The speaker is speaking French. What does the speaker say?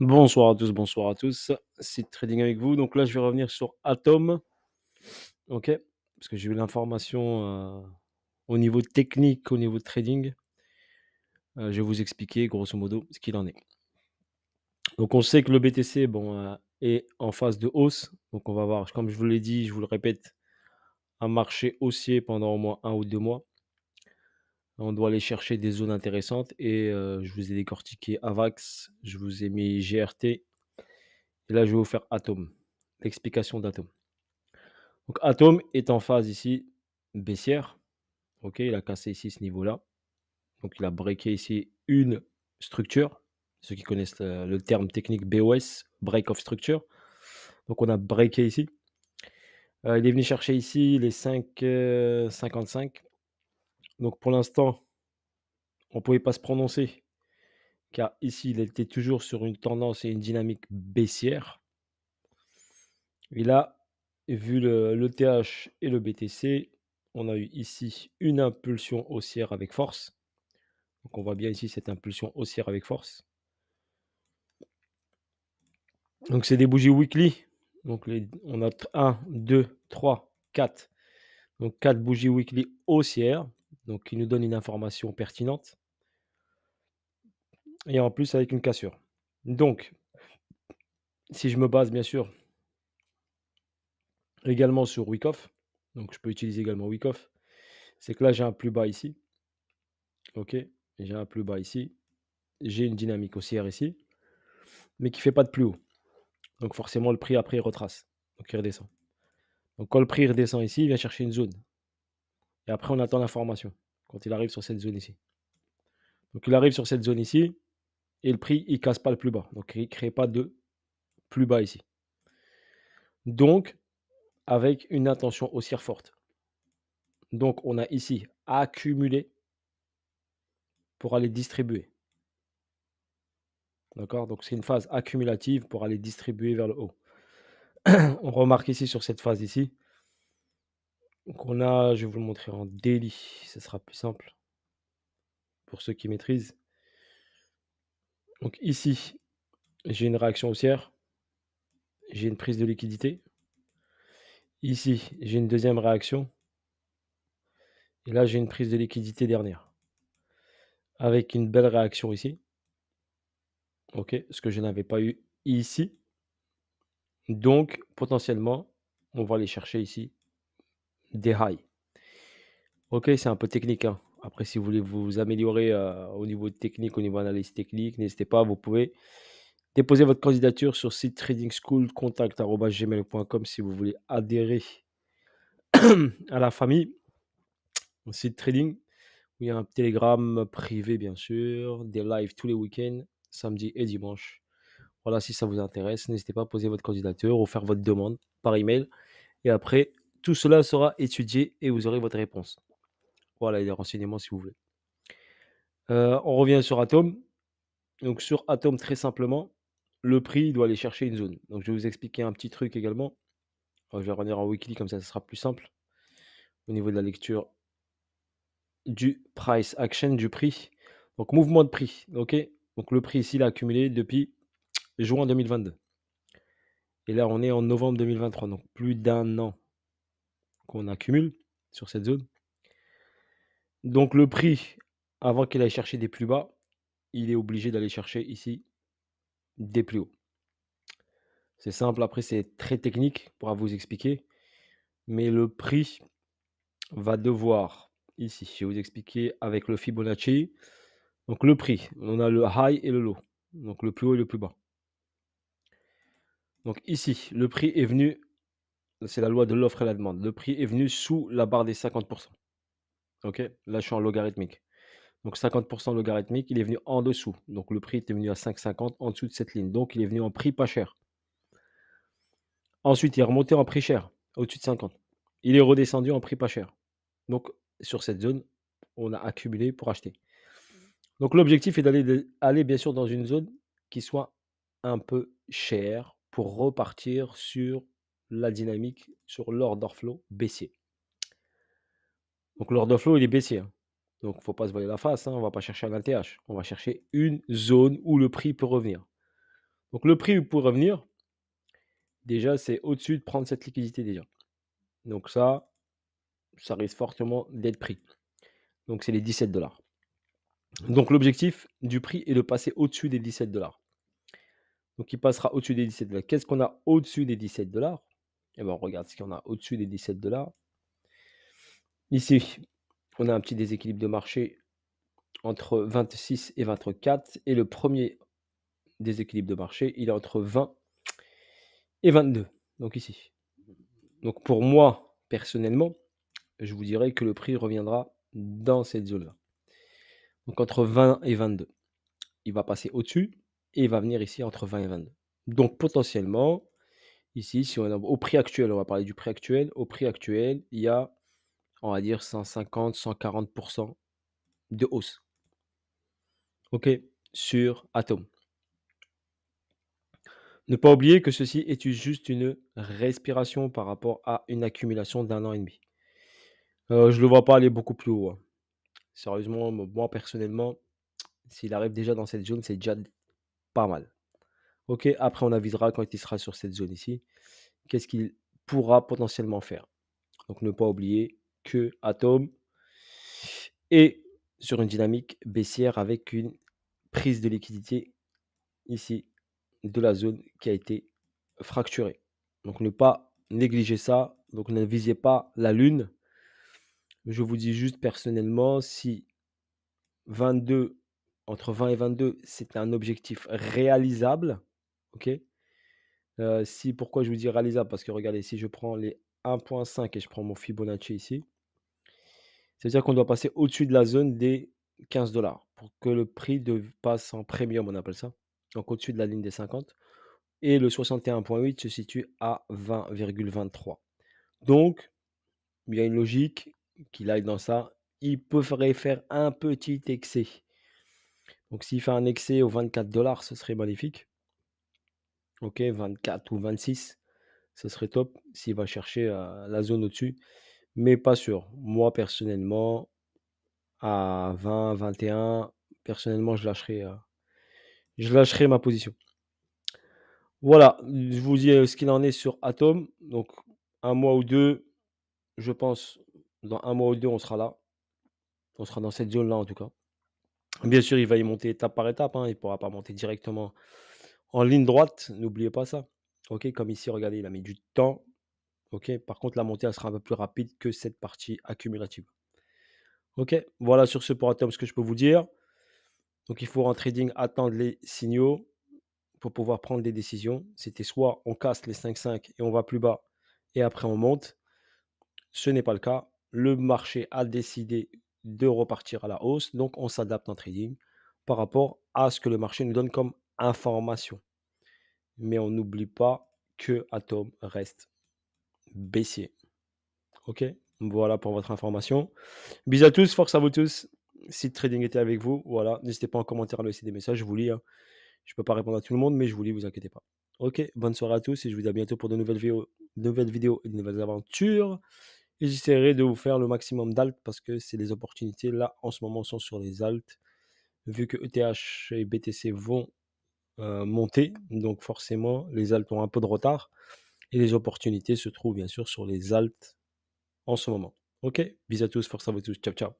Bonsoir à tous. C'est Trading avec vous. Donc là, je vais revenir sur Atom, ok? Parce que j'ai eu l'information au niveau technique, au niveau de trading. Je vais vous expliquer grosso modo ce qu'il en est. Donc on sait que le BTC, est en phase de hausse. Donc on va voir, comme je vous l'ai dit, je vous le répète, un marché haussier pendant au moins 1 ou 2 mois. On doit aller chercher des zones intéressantes et je vous ai décortiqué AVAX, je vous ai mis GRT et là je vais vous faire Atom, l'explication d'Atom. Donc Atom est en phase ici baissière. Ok, il a cassé ici ce niveau-là. Donc il a breaké ici une structure. Ceux qui connaissent le terme technique BOS, break of structure. Donc on a breaké ici. Il est venu chercher ici les 5,55. Donc pour l'instant, on ne pouvait pas se prononcer car ici il était toujours sur une tendance et une dynamique baissière. Et là, vu le TH et le BTC, on a eu ici une impulsion haussière avec force. Donc on voit bien ici cette impulsion haussière avec force. Donc c'est des bougies weekly. Donc on a 1, 2, 3, 4. Donc 4 bougies weekly haussières. Donc qui nous donnent une information pertinente. Et en plus avec une cassure. Donc, si je me base bien sûr également sur Wyckoff, donc je peux utiliser également Wyckoff, c'est que là j'ai un plus bas ici. Ok, j'ai un plus bas ici. J'ai une dynamique haussière ici, mais qui ne fait pas de plus haut. Donc forcément le prix après il retrace. Donc il redescend. Donc quand le prix redescend ici, il vient chercher une zone. Et après, on attend l'information quand il arrive sur cette zone ici. Donc, il arrive sur cette zone ici et le prix, il ne casse pas le plus bas. Donc, il ne crée pas de plus bas ici. Donc, avec une intention haussière forte. Donc, on a ici accumulé pour aller distribuer. D'accord? Donc, c'est une phase accumulative pour aller distribuer vers le haut. On remarque ici sur cette phase ici. Donc, on a, je vais vous le montrer en daily, ce sera plus simple pour ceux qui maîtrisent. Donc, ici, j'ai une réaction haussière. J'ai une prise de liquidité. Ici, j'ai une deuxième réaction. Et là, j'ai une prise de liquidité dernière. Avec une belle réaction ici. OK, ce que je n'avais pas eu ici. Donc, potentiellement, on va aller chercher ici des highs. OK, c'est un peu technique, hein. Après, si vous voulez vous améliorer au niveau technique, au niveau analyse technique, n'hésitez pas, vous pouvez déposer votre candidature sur site Trading School, contact@gmail.com si vous voulez adhérer à la famille. Site Trading. Il y a un Telegram privé, bien sûr, des lives tous les week-ends, samedi et dimanche. Voilà, si ça vous intéresse, n'hésitez pas à poser votre candidature ou faire votre demande par email. Et après, tout cela sera étudié et vous aurez votre réponse. Voilà les renseignements si vous voulez. On revient sur Atom. Donc sur Atom, très simplement, le prix doit aller chercher une zone. Donc je vais vous expliquer un petit truc également. Je vais revenir en weekly, comme ça sera plus simple. Au niveau de la lecture du price action, du prix. Donc mouvement de prix, ok. Donc le prix ici, il a accumulé depuis juin 2022. Et là, on est en novembre 2023, donc plus d'un an qu'on accumule sur cette zone. Donc le prix, avant qu'il aille chercher des plus bas, il est obligé d'aller chercher ici des plus hauts. C'est simple, après c'est très technique pour vous expliquer, mais le prix va devoir, ici, je vais vous expliquer avec le Fibonacci. Donc le prix, on a le high et le low, donc le plus haut et le plus bas. Donc ici, le prix est venu, c'est la loi de l'offre et la demande, le prix est venu sous la barre des 50%. Ok, là je suis en logarithmique. Donc 50% logarithmique, il est venu en dessous. Donc le prix était venu à 5,50 en dessous de cette ligne. Donc il est venu en prix pas cher. Ensuite, il est remonté en prix cher, au-dessus de 50. Il est redescendu en prix pas cher. Donc sur cette zone, on a accumulé pour acheter. Donc l'objectif est aller bien sûr dans une zone qui soit un peu chère pour repartir sur la dynamique, sur l'order flow baissier. Donc l'order flow, il est baissier, hein. Donc il ne faut pas se voiler la face, hein, on ne va pas chercher un LTH. On va chercher une zone où le prix peut revenir. Donc le prix pour revenir, déjà, c'est au-dessus de prendre cette liquidité déjà. Donc ça risque fortement d'être pris. Donc c'est les 17 $. Donc l'objectif du prix est de passer au-dessus des 17 $. Donc il passera au-dessus des 17 $. Qu'est-ce qu'on a au-dessus des 17 $? Eh ben, on regarde ce qu'on a au-dessus des 17 $. Ici, on a un petit déséquilibre de marché entre 26 et 24 et le premier déséquilibre de marché, il est entre 20 et 22, donc ici. Donc pour moi, personnellement, je vous dirais que le prix reviendra dans cette zone-là. Donc entre 20 et 22. Il va passer au-dessus et il va venir ici entre 20 et 22. Donc potentiellement, ici, si on a au prix actuel, on va parler du prix actuel. Au prix actuel, il y a, on va dire 150-140% de hausse. OK? Sur Atom. Ne pas oublier que ceci est juste une respiration par rapport à une accumulation d'1 an et demi. Je le vois pas aller beaucoup plus haut, hein. Sérieusement, moi personnellement, s'il arrive déjà dans cette zone, c'est déjà pas mal. OK, après on avisera quand il sera sur cette zone ici, qu'est-ce qu'il pourra potentiellement faire. Donc ne pas oublier que Atom est sur une dynamique baissière avec une prise de liquidité ici de la zone qui a été fracturée. Donc ne pas négliger ça, donc ne visez pas la lune. Je vous dis juste personnellement, si 22, entre 20 et 22, c'est un objectif réalisable, OK? Si pourquoi je vous dis réalisable? Parce que regardez, si je prends les 1,5 et je prends mon Fibonacci ici, c'est-à-dire qu'on doit passer au-dessus de la zone des 15 $ pour que le prix passe en premium, on appelle ça. Donc au-dessus de la ligne des 50 et le 61,8 se situe à 20,23. Donc, il y a une logique qu'il aille dans ça. Il pourrait faire un petit excès. Donc s'il fait un excès aux 24 $, ce serait magnifique. OK, 24 ou 26, ce serait top s'il va chercher, la zone au-dessus, mais pas sûr. Moi personnellement, à 20-21, personnellement, je lâcherai ma position. Voilà, je vous dis, ce qu'il en est sur Atom. Donc un mois ou 2, je pense, dans un mois ou 2, on sera là. On sera dans cette zone-là, en tout cas. Bien sûr, il va y monter étape par étape, hein. Il ne pourra pas monter directement en ligne droite, n'oubliez pas ça. OK, comme ici, regardez, il a mis du temps. OK, par contre, la montée, elle sera un peu plus rapide que cette partie accumulative. OK, voilà sur ce pour Atom ce que je peux vous dire. Donc il faut en trading attendre les signaux pour pouvoir prendre des décisions. C'était soit on casse les 5,5 et on va plus bas et après on monte. Ce n'est pas le cas. Le marché a décidé de repartir à la hausse, donc on s'adapte en trading par rapport à ce que le marché nous donne comme information. Mais on n'oublie pas que Atom reste baissier. OK? Voilà pour votre information. Bisous à tous, force à vous tous. Si le trading était avec vous, voilà, n'hésitez pas en commentaire à me laisser des messages, je vous lis, hein. Je ne peux pas répondre à tout le monde, mais je vous lis, vous inquiétez pas. OK, bonne soirée à tous et je vous dis à bientôt pour de nouvelles vidéos et de nouvelles aventures. Et j'essaierai de vous faire le maximum d'alt parce que c'est les opportunités là en ce moment sont sur les alt. Vu que ETH et BTC vont monter, donc forcément les alt ont un peu de retard et les opportunités se trouvent bien sûr sur les alt en ce moment. OK, bisous à tous, force à vous tous, ciao ciao.